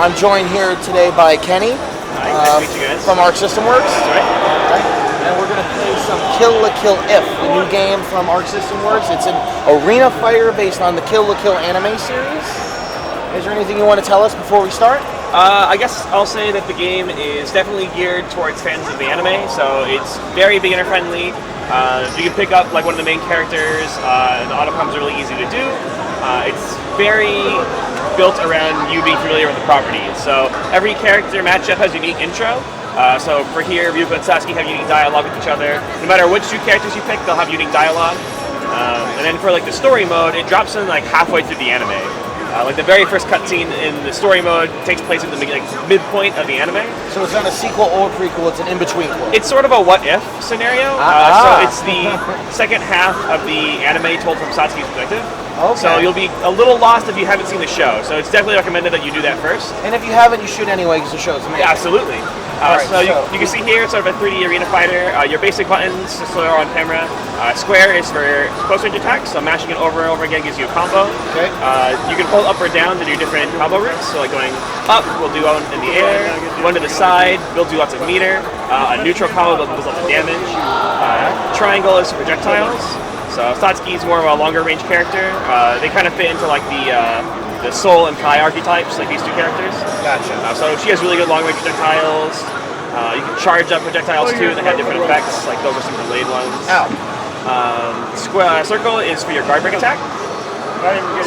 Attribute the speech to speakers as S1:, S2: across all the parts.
S1: I'm joined here today by Kenny.
S2: Hi, nice to meet you guys.
S1: From Arc System Works.
S2: That's right.
S1: And we're going to play some Kill la Kill If, the new game from Arc System Works. It's an arena fighter based on the Kill la Kill anime series. Is there anything you want to tell us before we start?
S2: I guess I'll say that the game is definitely geared towards fans of the anime, so it's very beginner friendly. You can pick up like one of the main characters, and the auto combos are really easy to do. It's very built around you being familiar with the property. So every character matchup has a unique intro. So for here, Ryuko and Sasuke have unique dialogue with each other. No matter which two characters you pick, they'll have unique dialogue. And then for like the story mode, it drops in like halfway through the anime. Like the very first cutscene in the story mode takes place at the midpoint of the anime.
S1: So it's not a sequel or prequel, it's an in-between.
S2: It's sort of a what-if scenario. So it's the second half of the anime told from Satsuki's perspective.
S1: Okay.
S2: So you'll be a little lost if you haven't seen the show. So it's definitely recommended that you do that first.
S1: And if you haven't, you should anyway because the show's amazing.
S2: Yeah, absolutely.
S1: Right,
S2: so you can see here, it's sort of a 3D arena fighter. Your basic buttons, just so they're on camera. Square is for close range attacks, so mashing it over and over again gives you a combo.
S1: Okay.
S2: You can hold up or down to do different combo routes. So like going up, we'll do one in the air. One to the side, we'll do lots of meter. A neutral combo will do lots of damage. Triangle is for projectiles. So Satsuki's more of a longer range character. They kind of fit into like the Soul and Kai archetypes, like these two characters.
S1: Gotcha.
S2: So she has really good long range projectiles. You can charge up projectiles too, and they have different effects, like those are some delayed ones.
S1: Ow.
S2: Circle is for your guard break attack.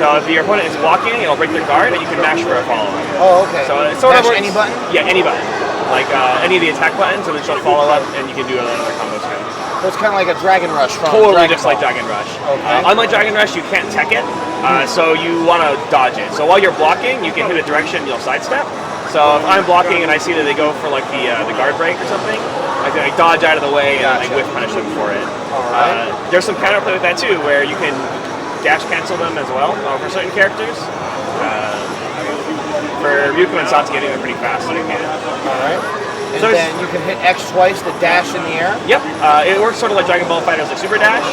S2: So if your opponent is blocking, it'll break their guard, and you can mash for a follow-up.
S1: Oh, okay.
S2: So it sort of works,
S1: any button?
S2: Yeah, any button. Like any of the attack buttons, and then she'll follow up, and you can do another combo too.
S1: So it's kind of like a Dragon Rush from
S2: Totally
S1: Dragon
S2: just
S1: Ball.
S2: like Dragon Rush.
S1: Okay.
S2: Unlike Dragon Rush, you can't tech it, so you want to dodge it. So while you're blocking, you can hit a direction, you'll sidestep. So if I'm blocking and I see that they go for like the guard break or something, I can like dodge out of the way and like whiff punish them for it.
S1: Alright.
S2: There's some counterplay with that too, where you can dash cancel them as well for certain characters. For Ryuko and Satsuki, I think they're pretty fast, so you can.
S1: Alright. And
S2: So
S1: then you can hit X twice to dash in the air?
S2: Yep, it works sort of like Dragon Ball FighterZ like Super Dash.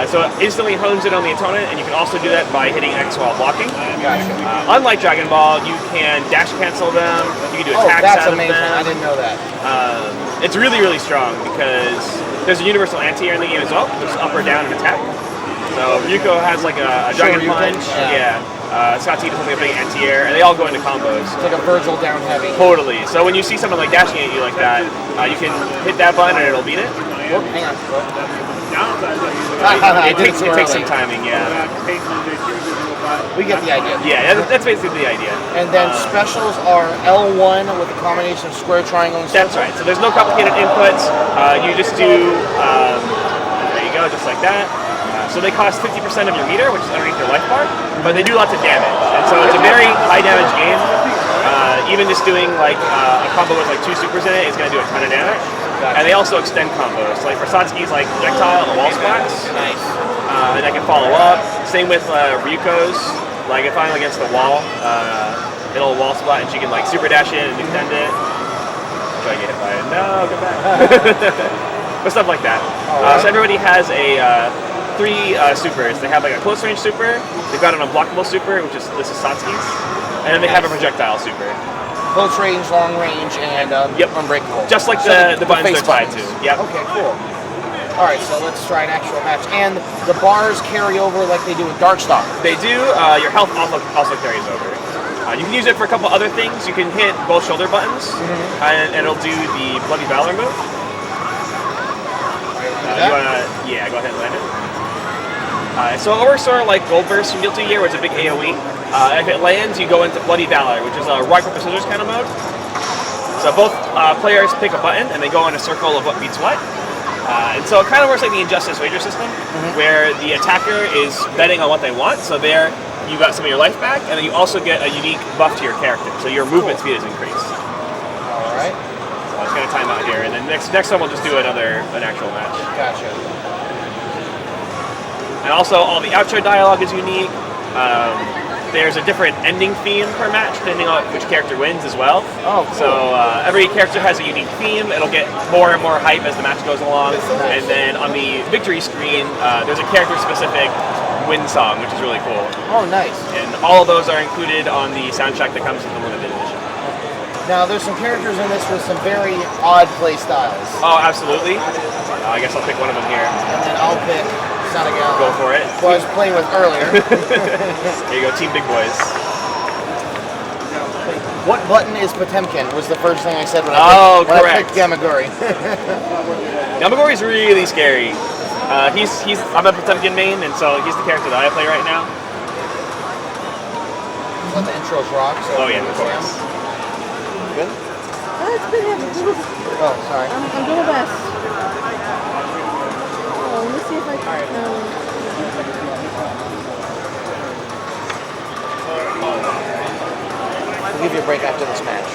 S2: So it instantly hones in on the opponent, and you can also do that by hitting X while blocking.
S1: Gotcha.
S2: Unlike Dragon Ball, you can dash cancel them, you can do attacks
S1: that's
S2: out of
S1: amazing.
S2: them.
S1: I didn't know that.
S2: It's really, really strong because there's a universal anti-air in the game as well, which is up or down and attack. So Ryuko has like a Dragon Punch, Satsuki does like a big anti-air, and they all go into combos.
S1: It's like a Virgil down heavy.
S2: Totally. So when you see someone like dashing at you like that, you can hit that button and it'll beat it.
S1: Whoop, hang on.
S2: It takes some timing, yeah.
S1: We get the idea.
S2: Yeah, that's basically the idea.
S1: And then specials are L1 with a combination of square, triangle, and circle.
S2: That's right. So there's no complicated inputs. You just do, there you go, just like that. So they cost 50% of your meter, which is underneath your life bar, but they do lots of damage. And so it's a very high damage game. Even just doing like a combo with like 2 supers in it is going to do a ton of damage. And they also extend combos. So like for Satsuki's like projectile and the wall splats.
S1: Nice.
S2: And I can follow up. Same with Ryuko's. Like if I'm against the wall, it'll wall splat and she can like super dash it and extend it. Try to get hit by it. No, go back. But stuff like that. So everybody has a 3 supers. They have like a close range super. They've got an unblockable super, which is this is Satsuki's, and then they have a projectile super.
S1: Close range, long range, and unbreakable.
S2: Just like the buttons they're tied to. Yep.
S1: Okay, cool. All right, so let's try an actual match. And the bars carry over like they do with Darkstalker.
S2: They do. Your health also carries over. You can use it for a couple other things. You can hit both shoulder buttons, and it'll do the Bloody Valor move. You wanna, go ahead and land it. So it works sort of like Gold Burst from Guilty Gear, where it's a big AoE. If it lands, you go into Bloody Valor, which is a rock, paper, scissors kind of mode. So both players pick a button, and they go in a circle of what beats what. And so it kind of works like the Injustice Wager system, where the attacker is betting on what they want. So there, you got some of your life back, and then you also get a unique buff to your character. So your movement speed is increased.
S1: All right.
S2: So it's going to time out here, and then next time we'll just do an actual match.
S1: Gotcha.
S2: And also, all the outro dialogue is unique. There's a different ending theme per match, depending on which character wins as well.
S1: Oh, cool.
S2: So every character has a unique theme. It'll get more and more hype as the match goes along. And then on the victory screen, there's a character-specific win song, which is really cool.
S1: Oh, nice.
S2: And all of those are included on the soundtrack that comes with the limited edition.
S1: Now, there's some characters in this with some very odd play styles.
S2: Oh, absolutely. I guess I'll pick one of them here.
S1: And then I'll pick Sanagal.
S2: Go for it.
S1: Who I was playing with earlier.
S2: There you go, Team Big Boys.
S1: What button is Potemkin was the first thing I said when
S2: Oh,
S1: I
S2: correct.
S1: picked Gamagori.
S2: Gamagori's really scary. I'm a Potemkin main, and so he's the character that I play right now.
S1: Let the intros rock. So
S2: Oh yeah, of course.
S1: Good?
S3: It's good having you.
S1: Oh, sorry.
S3: I'm doing my best. Oh, let me see if I can.
S1: We'll give you a break after this match.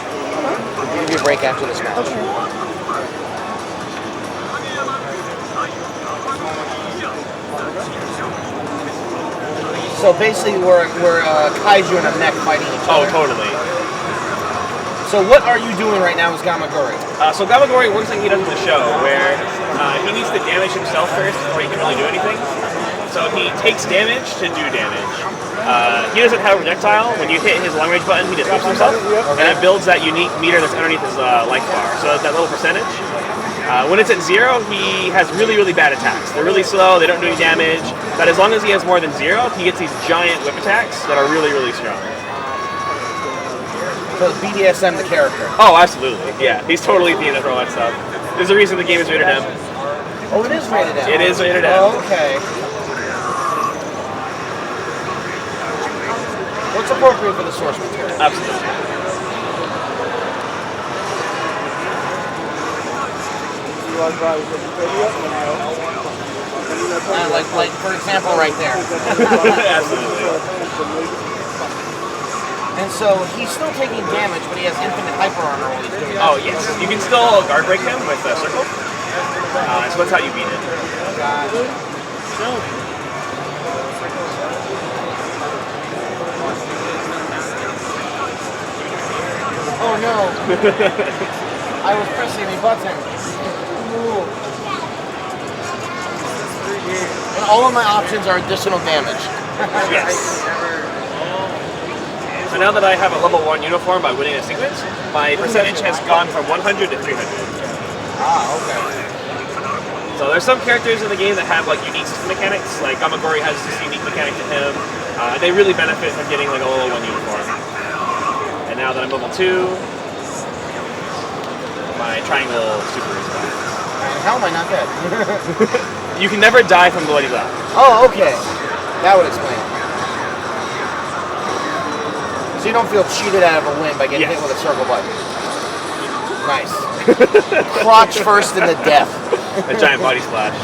S1: We'll give you a break after this match.
S3: Okay.
S1: So basically, we're kaiju and a mech fighting each
S2: Oh,
S1: other.
S2: totally.
S1: So what are you doing right now as Gamagori?
S2: So Gamagori works like he does in the show, where he needs to damage himself first before he can really do anything. So he takes damage to do damage. He doesn't have a projectile. When you hit his long range button, he just whips himself, and it builds that unique meter that's underneath his life bar. So that little percentage. When it's at 0, he has really, really bad attacks. They're really slow, they don't do any damage, but as long as he has more than 0, he gets these giant whip attacks that are really, really strong.
S1: So BDSM the character.
S2: Oh, absolutely. Yeah, he's totally themed for all that stuff. There's a reason the game is rated M.
S1: Oh, it is rated M.
S2: It is rated M.
S1: Oh, okay. What's appropriate for the source material?
S2: Absolutely.
S1: Like for example, right there.
S2: Absolutely.
S1: And so he's still taking damage, but he has infinite hyper armor while he's doing that.
S2: Oh, yes. You can still guard break him with a circle. So that's how you beat it.
S1: Oh no! I was pressing the button. Ooh. And all of my options are additional damage.
S2: Yes. So now that I have a level 1 uniform by winning a sequence, my percentage has gone from 100 to 300.
S1: Ah, okay.
S2: So there's some characters in the game that have like unique system mechanics, like Gamagori has this unique mechanic to him. They really benefit from getting like a level 1 uniform. And now that I'm level 2, my triangle super is back.
S1: How am I not dead?
S2: You can never die from bloody left.
S1: Oh, okay. That would explain it. So you don't feel cheated out of a win by getting hit with a circle button. Nice. Crotch first in the death.
S2: A giant body splash.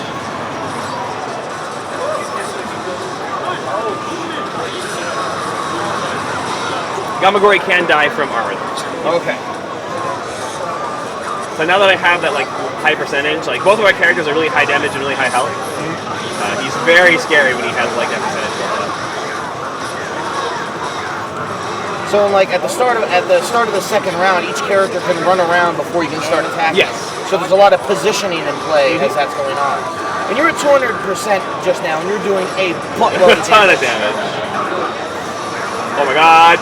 S2: Gamagori can die from armor.
S1: Okay.
S2: So now that I have that like high percentage, like both of our characters are really high damage and really high health. He's very scary when he has like that percentage going up.
S1: So like at the start of the second round, each character can run around before you can start attacking.
S2: Yes.
S1: So there's a lot of positioning in play as that's going on. And you're at 200% just now, and you're doing a buttload
S2: A
S1: of
S2: ton
S1: damage.
S2: of damage. Oh my god.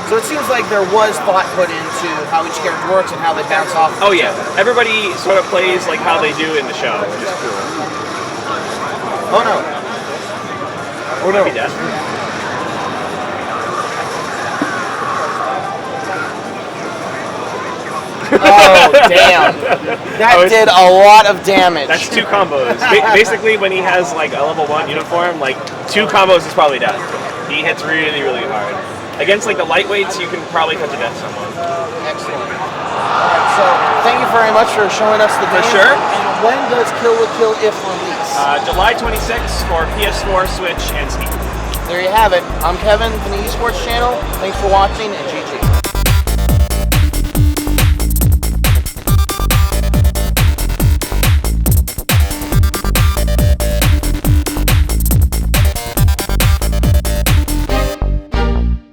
S1: So it seems like there was thought put into how each character works and how they bounce off.
S2: Oh yeah. Everybody sort of plays like how they do in the show, which is cool.
S1: Oh no.
S2: Oh no. Be dead.
S1: Oh damn. That did a lot of damage.
S2: That's 2 combos. Basically, when he has like a level 1 uniform, like 2 combos is probably death. He hits really, really hard. Against like the lightweights, you can probably cut to death someone.
S1: Excellent. Alright, so thank you very much for showing us the game.
S2: For sure.
S1: And when does Kill la Kill If release?
S2: July 26th for PS4, Switch, and Steam.
S1: There you have it. I'm Kevin from the Esports channel. Thanks for watching, and GG.